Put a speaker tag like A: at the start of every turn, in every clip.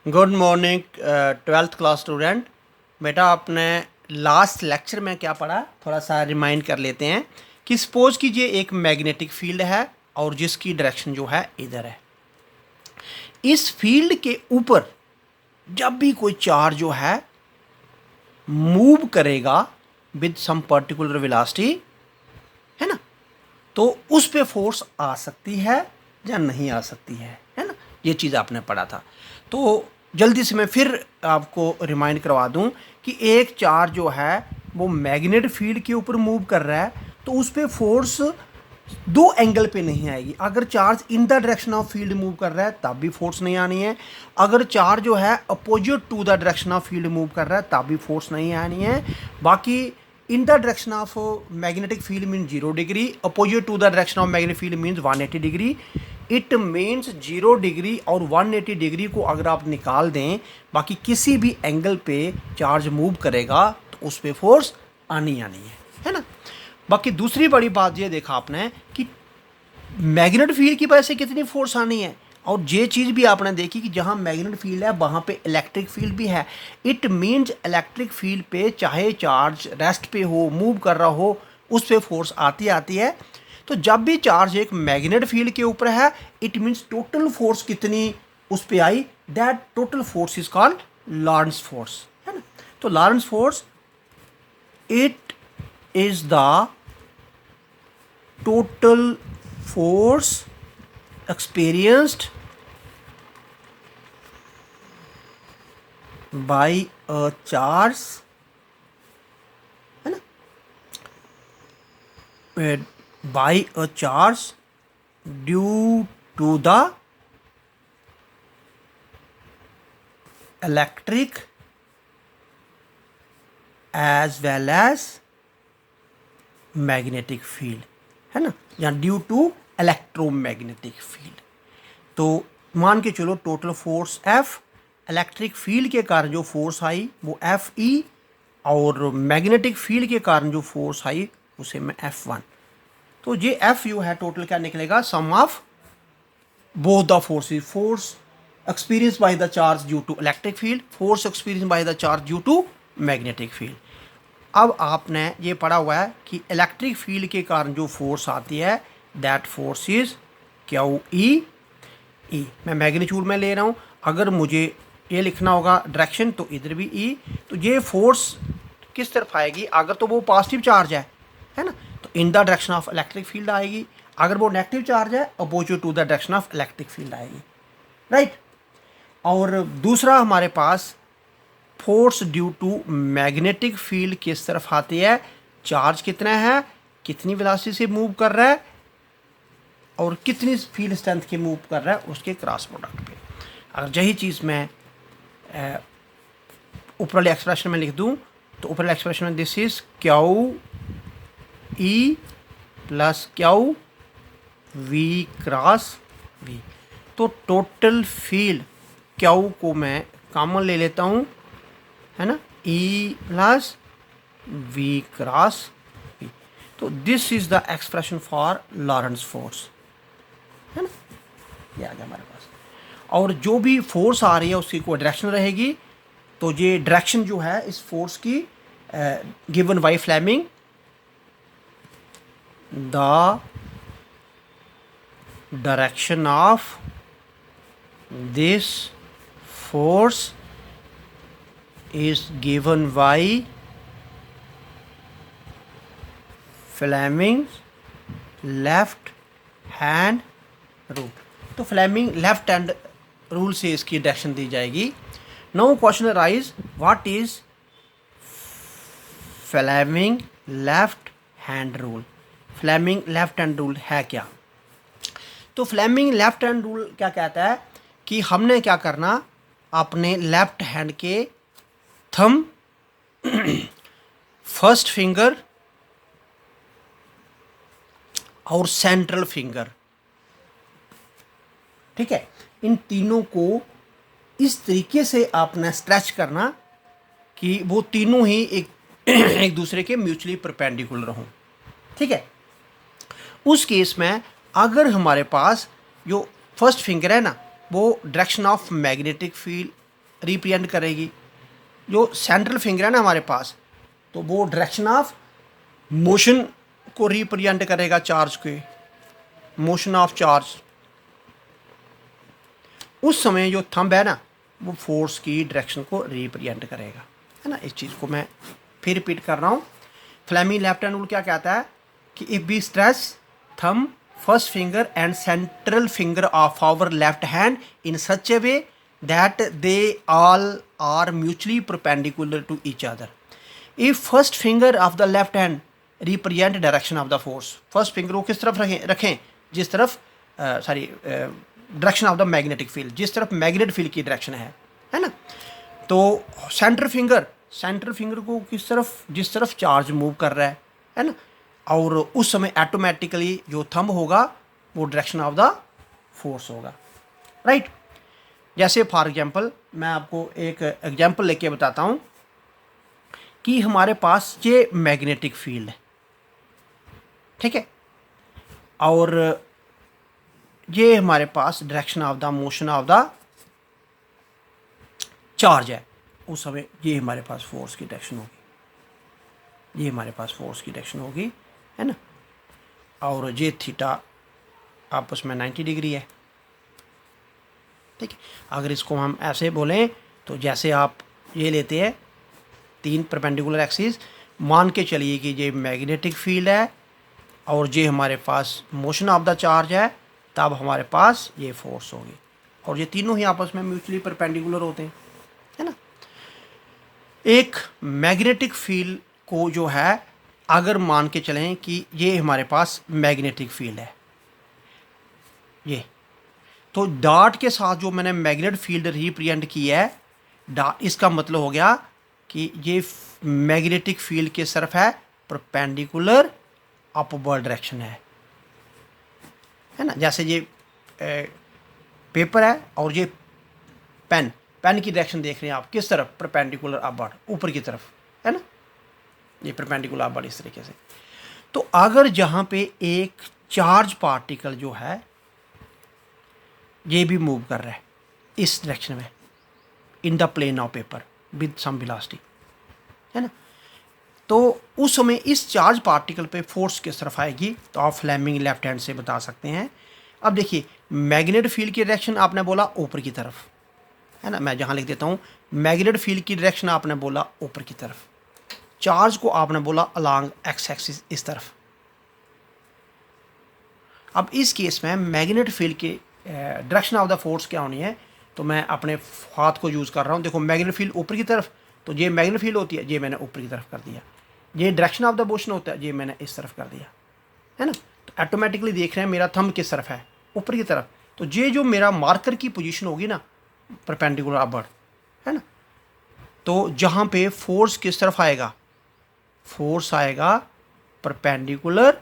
A: Good morning twelfth class student. बेटा आपने last lecture में क्या पढ़ा, थोड़ा सा रिमाइंड कर लेते हैं कि सपोज कीजिए एक मैग्नेटिक फील्ड है और जिसकी डायरेक्शन जो है इधर है। इस फील्ड के ऊपर जब भी कोई चार्ज जो है मूव करेगा विद सम पर्टिकुलर वेलोसिटी, है ना, तो उस पे फोर्स आ सकती है या नहीं आ सकती है ना। ये चीज़ आपने पढ़ा था। तो जल्दी से मैं फिर आपको रिमाइंड करवा दूं कि एक चार्ज जो है वो मैग्नेट फील्ड के ऊपर मूव कर रहा है तो उस पर फोर्स दो एंगल पे नहीं आएगी। अगर charge in the direction of field move कर रहा है तब भी फोर्स नहीं आनी है। अगर चार्ज जो है opposite to the direction of field move कर रहा है तब भी फोर्स नहीं आनी है। बाकी in the direction of magnetic field mean 0 degree, opposite to the direction of magnetic field means 180 degree. It means 0 degree और 180 डिग्री को अगर आप निकाल दें, बाकी किसी भी एंगल पे चार्ज मूव करेगा तो उस पर फोर्स आनी है ना। बाकी दूसरी बड़ी बात ये देखा आपने कि मैग्नेट फील्ड की वजह से कितनी फोर्स आनी है, और ये चीज़ भी आपने देखी कि जहाँ मैग्नेट फील्ड है वहाँ पे इलेक्ट्रिक फील्ड भी है। इट मीन्स इलेक्ट्रिक फील्ड पे चाहे चार्ज रेस्ट पे हो, मूव कर रहा हो, उस पर फोर्स आती है। तो जब भी चार्ज एक मैग्नेट फील्ड के ऊपर है, इट मीन्स टोटल फोर्स कितनी उस पर आई, that total force is called Lorentz force, है ना। तो Lorentz force it is the total force experienced by a charge, है ना, by a charge due to the electric as well as magnetic field, है ना, या ड्यू टू इलेक्ट्रोमैग्नेटिक फील्ड। तो मान के चलो total force F, electric field के कारण जो फोर्स आई वो FE, और मैग्नेटिक फील्ड के कारण जो फोर्स आई उसे मैं F1। तो ये FU है, टोटल क्या निकलेगा, sum of both the forces, force experience by the charge due to electric field, force experience by the charge due to magnetic field. अब आपने ये पढ़ा हुआ है कि इलेक्ट्रिक फील्ड के कारण जो फोर्स आती है दैट फोर्स इज QE। मैं मैग्नीट्यूड में ले रहा हूँ, अगर मुझे ये लिखना होगा डायरेक्शन तो इधर भी E। तो ये फोर्स किस तरफ आएगी, अगर तो वो पॉजिटिव चार्ज है ना, तो in the direction of electric field आएगी। अगर वो नेगेटिव चार्ज है opposite to the direction of electric field आएगी, राइट। और दूसरा हमारे पास force due to magnetic field किस तरफ आती है, चार्ज कितना है, कितनी वेलोसिटी से मूव कर रहा है और कितनी फील्ड स्ट्रेंथ के मूव कर रहा है, उसके क्रॉस प्रोडक्ट पे। अगर यही चीज़ मैं ऊपर वाले एक्सप्रेशन में लिख दूं तो ऊपर वाले एक्सप्रेशन में this is QE plus QV cross V। तो टोटल फील्ड Q को मैं कॉमन ले लेता हूँ, है ना, E plus V cross V। तो this is the expression for Lorentz force, है ना, ये आ गया हमारे पास। और जो भी फोर्स आ रही है उसकी कोई डायरेक्शन रहेगी, तो ये डायरेक्शन जो है इस फोर्स की given by Fleming, the direction of this force is given by Fleming's left hand rule। तो फ्लेमिंग लेफ्ट हैंड रूल से इसकी डायरेक्शन दी जाएगी। Now question arise, what is Fleming left hand rule. Fleming left hand rule है क्या। तो Fleming left hand rule क्या कहता है कि हमने क्या करना, अपने लेफ्ट हैंड के थंब, फर्स्ट फिंगर और सेंट्रल फिंगर, ठीक है, इन तीनों को इस तरीके से आपने स्ट्रेच करना कि वो तीनों ही एक दूसरे के म्यूचुअली परपेंडिकुलर हों, ठीक है। उस केस में अगर हमारे पास जो फर्स्ट फिंगर है ना वो direction of magnetic field represent करेगी? जो सेंट्रल फिंगर है ना हमारे पास, तो वो डायरेक्शन ऑफ मोशन को रिप्रेजेंट करेगा, चार्ज के मोशन ऑफ चार्ज। उस समय जो थंब है ना वो फोर्स की डायरेक्शन को रिप्रेजेंट करेगा, है ना। इस चीज़ को मैं फिर रिपीट कर रहा हूँ। फ्लेमिंग लेफ्ट हैंड रूल क्या कहता है कि if we stress thumb first finger and central finger of our left hand in such a way that they all are mutually perpendicular to each other, if first finger of the left hand represent direction of the force. First finger को किस तरफ रखें? जिस तरफ direction of the magnetic field, जिस तरफ magnetic field की direction है ना। तो सेंटर फिंगर को किस तरफ? जिस तरफ चार्ज मूव कर रहा है ना। और उस समय ऑटोमेटिकली जो थंब होगा वो डायरेक्शन ऑफ द फोर्स होगा, राइट। जैसे फॉर एग्जांपल मैं आपको एक एग्जांपल लेके बताता हूँ कि हमारे पास ये मैग्नेटिक फील्ड है, ठीक है, और ये हमारे पास direction of the motion of the charge है। उस समय ये हमारे पास फोर्स की डायरेक्शन होगी, ये हमारे पास फोर्स की डायरेक्शन होगी, है ना। और ये थीटा आपस में 90 डिग्री है, ठीक है। अगर इसको हम ऐसे बोलें तो जैसे आप ये लेते हैं 3 परपेंडिकुलर एक्सिस, मान के चलिए कि ये मैग्नेटिक फील्ड है और ये हमारे पास मोशन ऑफ द चार्ज है, तब हमारे पास ये फोर्स होगी। और ये तीनों ही आपस में म्यूचुअली परपेंडिकुलर होते हैं, है ना। एक मैग्नेटिक फील्ड को जो है अगर मान के चलें कि ये हमारे पास मैग्नेटिक फील्ड है, ये तो डॉट के साथ जो मैंने मैग्नेटिक फील्ड रिप्रेजेंट की है, इसका मतलब हो गया कि ये मैग्नेटिक फील्ड की तरफ है परपेंडिकुलर अपवर्ड डायरेक्शन है ना। जैसे ये पेपर है और ये पेन की डायरेक्शन देख रहे हैं आप किस तरफ? परपेंडिकुलर अपवर्ड, ऊपर की तरफ, है ना। ये परपेंडिकुलर अपवर्ड इस तरीके से। तो अगर जहाँ पे एक चार्ज पार्टिकल जो है ये भी मूव कर रहा है इस डायरेक्शन में in the plane of paper with some velocity, है ना, तो उस समय इस चार्ज पार्टिकल पे फोर्स किस तरफ आएगी? तो आप फ्लेमिंग लेफ्ट हैंड से बता सकते हैं। अब देखिए मैग्नेटिक फील्ड की डायरेक्शन आपने बोला ऊपर की तरफ, है ना। मैं जहाँ लिख देता हूँ, मैग्नेटिक फील्ड की डायरेक्शन आपने बोला ऊपर की तरफ, चार्ज को आपने बोला अलोंग एक्स एक्सिस इस तरफ। अब इस केस में मैग्नेटिक फील्ड की डायरेक्शन ऑफ द फोर्स क्या होनी है? तो मैं अपने हाथ को यूज़ कर रहा हूँ। देखो मैग्नेटिक फील्ड ऊपर की तरफ, तो ये मैग्नेटिक फील्ड होती है, ये मैंने ऊपर की तरफ कर दिया। ये डायरेक्शन ऑफ द मोशन होता है, ये मैंने इस तरफ कर दिया, है ना। तो ऑटोमेटिकली देख रहे हैं मेरा थंब किस तरफ है? ऊपर की तरफ। तो ये जो मेरा मार्कर की पोजीशन होगी ना परपेंडिकुलर अपवर्ड, है ना, तो जहाँ पे फोर्स किस तरफ आएगा? फोर्स आएगा परपेंडिकुलर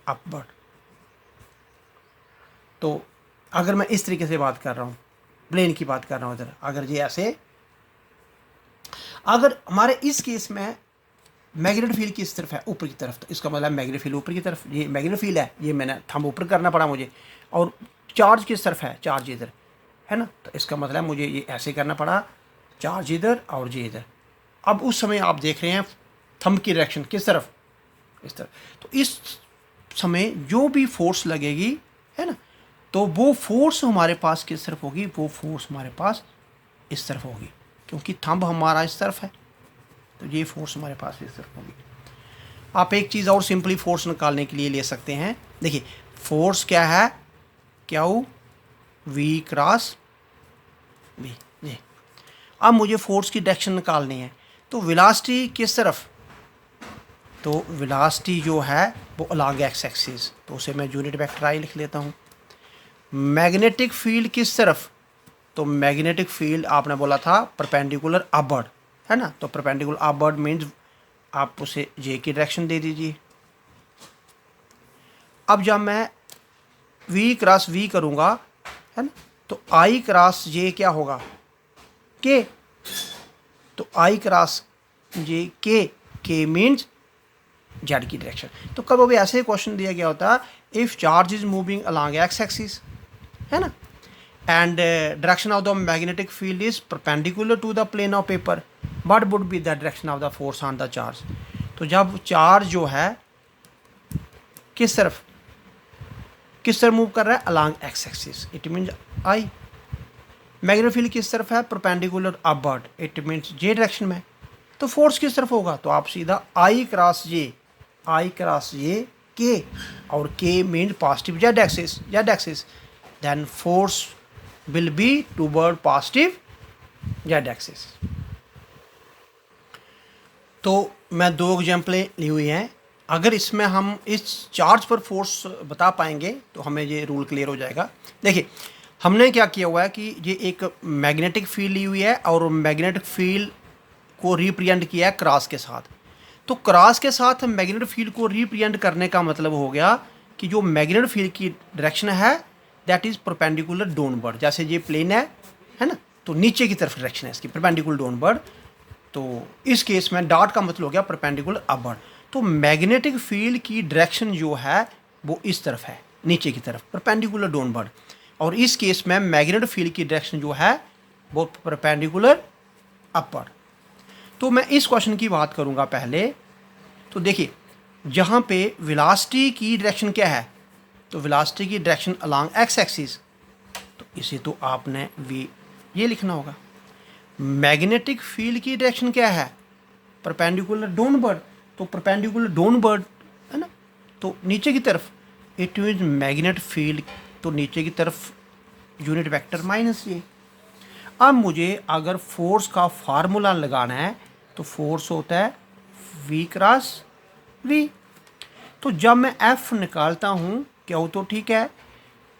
A: अपवर्ड। तो अगर मैं इस तरीके से बात कर रहा हूँ, प्लेन की बात कर रहा हूँ इधर, अगर ये ऐसे, अगर हमारे इस केस में मैग्नेटिक फील्ड किस तरफ है? ऊपर की तरफ, तो इसका मतलब मैग्नेटिक फील्ड ऊपर की तरफ, ये मैग्नेटिक फील्ड है, ये मैंने थंब ऊपर करना पड़ा मुझे। और चार्ज किस तरफ है? चार्ज इधर, है ना, तो इसका मतलब मुझे ये ऐसे करना पड़ा, चार्ज इधर और ये इधर। अब उस समय आप देख रहे हैं थंब की डायरेक्शन किस तरफ? इस तरफ। तो इस समय जो भी फोर्स लगेगी, है ना, तो वो फोर्स हमारे पास किस तरफ होगी? वो फोर्स हमारे पास इस तरफ होगी, क्योंकि थंब हमारा इस तरफ है, तो ये फोर्स हमारे पास इस तरफ होगी। आप एक चीज़ और सिंपली फोर्स निकालने के लिए ले सकते हैं। देखिए फोर्स क्या है? Q V cross V. जी, अब मुझे फोर्स की डायरेक्शन निकालनी है, तो वेलोसिटी किस तरफ? तो वेलोसिटी जो है वो अलोंग एक्स एक्सिस, तो उसे मैं यूनिट वेक्टर आई लिख लेता हूँ। मैग्नेटिक फील्ड किस तरफ? तो मैग्नेटिक फील्ड आपने बोला था परपेंडिकुलर अपवर्ड, है ना, तो परपेंडिकुलर अपवर्ड मीन्स आप उसे जे की डायरेक्शन दे दीजिए। अब जब मैं वी क्रॉस वी करूँगा, है ना, तो आई क्रॉस जे क्या होगा? के। तो आई क्रॉस जे के मीन्स जेड की डायरेक्शन। तो कब अभी ऐसे क्वेश्चन दिया गया होता, if charge is moving along x axis, है ना, and direction of the magnetic field is perpendicular to the plane of paper, what would be the direction of the force on the charge? तो जब charge जो है किस तरफ move कर रहा है, along x axis, it means I. Magnetic field किस तरफ है, perpendicular upward, it means J direction में। तो फोर्स किस तरफ होगा, तो आप सीधा आई क्रॉस जे के, और K means positive Z axis, then force will be toward positive z axis। तो मैं 2 एग्जाम्पलें ली हुई हैं। अगर इसमें हम इस चार्ज पर फोर्स बता पाएंगे तो हमें ये रूल क्लियर हो जाएगा। देखिए हमने क्या किया हुआ है कि ये एक मैग्नेटिक फील्ड ली हुई है और मैग्नेटिक फील्ड को रिप्रेजेंट किया है क्रॉस के साथ। तो क्रॉस के साथ मैग्नेटिक फील्ड को रिप्रेजेंट करने का मतलब हो गया कि जो मैग्नेटिक फील्ड की डायरेक्शन है दैट इज़ परपेंडिकुलर डाउनवर्ड। जैसे ये प्लेन है ना, तो नीचे की तरफ डायरेक्शन है इसकी परपेंडिकुलर डाउनवर्ड। तो इस केस में डॉट का मतलब हो गया परपेंडिकुलर अपवर्ड। तो मैग्नेटिक फील्ड की डायरेक्शन जो है वो इस तरफ है, नीचे की तरफ परपेंडिकुलर डाउनवर्ड, और इस केस में मैग्नेटिक फील्ड की डायरेक्शन जो है वो परपेंडिकुलर अपवर्ड। तो मैं इस क्वेश्चन की बात करूँगा पहले। तो देखिए जहाँ पे वेलोसिटी की डायरेक्शन क्या है, तो वेलोसिटी की डायरेक्शन अलॉन्ग एक्स एक्सिस, तो इसे तो आपने वी ये लिखना होगा। मैग्नेटिक फील्ड की डायरेक्शन क्या है, परपेंडिकुलर डाउनवर्ड, तो परपेंडिकुलर डाउनवर्ड है ना, तो नीचे की तरफ, इट मीन्स मैग्नेटिक फील्ड तो नीचे की तरफ यूनिट वेक्टर माइनस ये। अब मुझे अगर फोर्स का फार्मूला लगाना है तो फोर्स होता है वी क्रॉस वी। तो जब मैं एफ निकालता हूँ क्या हो, तो ठीक है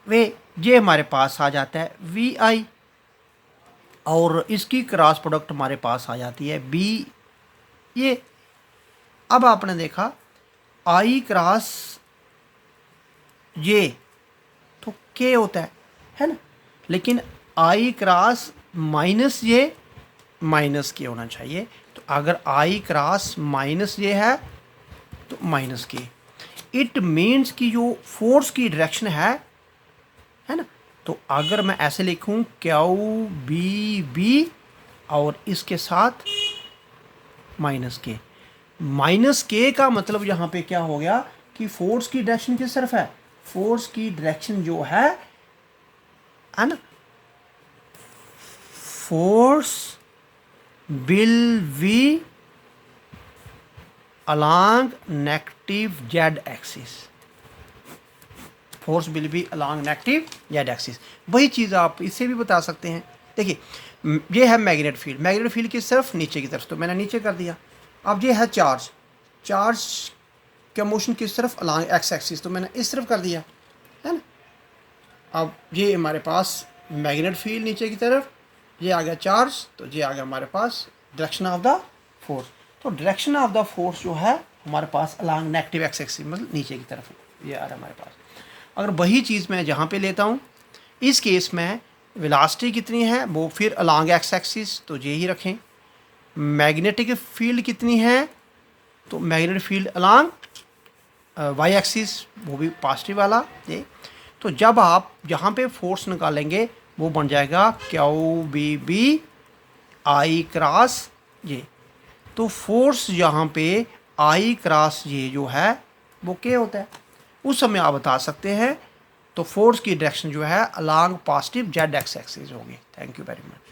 A: वे ये हमारे पास आ जाता है वी आई, और इसकी क्रॉस प्रोडक्ट हमारे पास आ जाती है बी ये। अब आपने देखा आई क्रॉस ये तो के होता है ना, लेकिन आई क्रॉस माइनस ये माइनस के होना चाहिए। तो अगर आई क्रॉस माइनस ये है तो माइनस के, इट मीन्स कि जो फोर्स की डायरेक्शन है ना, तो अगर मैं ऐसे लिखूं क्यू बी बी और इसके साथ माइनस के का मतलब यहाँ पे क्या हो गया कि फोर्स की डायरेक्शन किस तरफ है, फोर्स की डायरेक्शन जो है ना, force will be along negative Z axis, force will be along negative Z axis. वही चीज़ आप इससे भी बता सकते हैं। देखिए ये है मैग्नेटिक फील्ड किस तरफ, नीचे की तरफ, तो मैंने नीचे कर दिया। अब ये है चार्ज का मोशन किस तरफ, along एक्स एक्सिस, तो मैंने इस तरफ कर दिया है ना। अब ये हमारे पास मैग्नेटिक फील्ड नीचे की तरफ, ये आ गया चार्ज, तो ये आ गया हमारे पास डायरेक्शन ऑफ द फोर्स। तो डायरेक्शन ऑफ द फोर्स जो है हमारे पास अलॉन्ग नेगेटिव एक्स एक्सिस, मतलब नीचे की तरफ ये आ रहा है हमारे पास। अगर वही चीज़ मैं जहाँ पे लेता हूँ, इस केस में वेलोसिटी कितनी है वो फिर अलॉन्ग एक्स एक्सिस, तो ये ही रखें। मैग्नेटिक फील्ड कितनी है, तो magnetic field along Y axis, वो भी पॉजिटिव वाला ये। तो जब आप यहाँ पे फोर्स निकालेंगे वो बन जाएगा Q B B I cross ये। तो फोर्स यहाँ पे आई क्रॉस ये जो है वो क्या होता है, उस समय आप बता सकते हैं। तो फोर्स की डायरेक्शन जो है along positive Z X axis होगी। Thank you very much.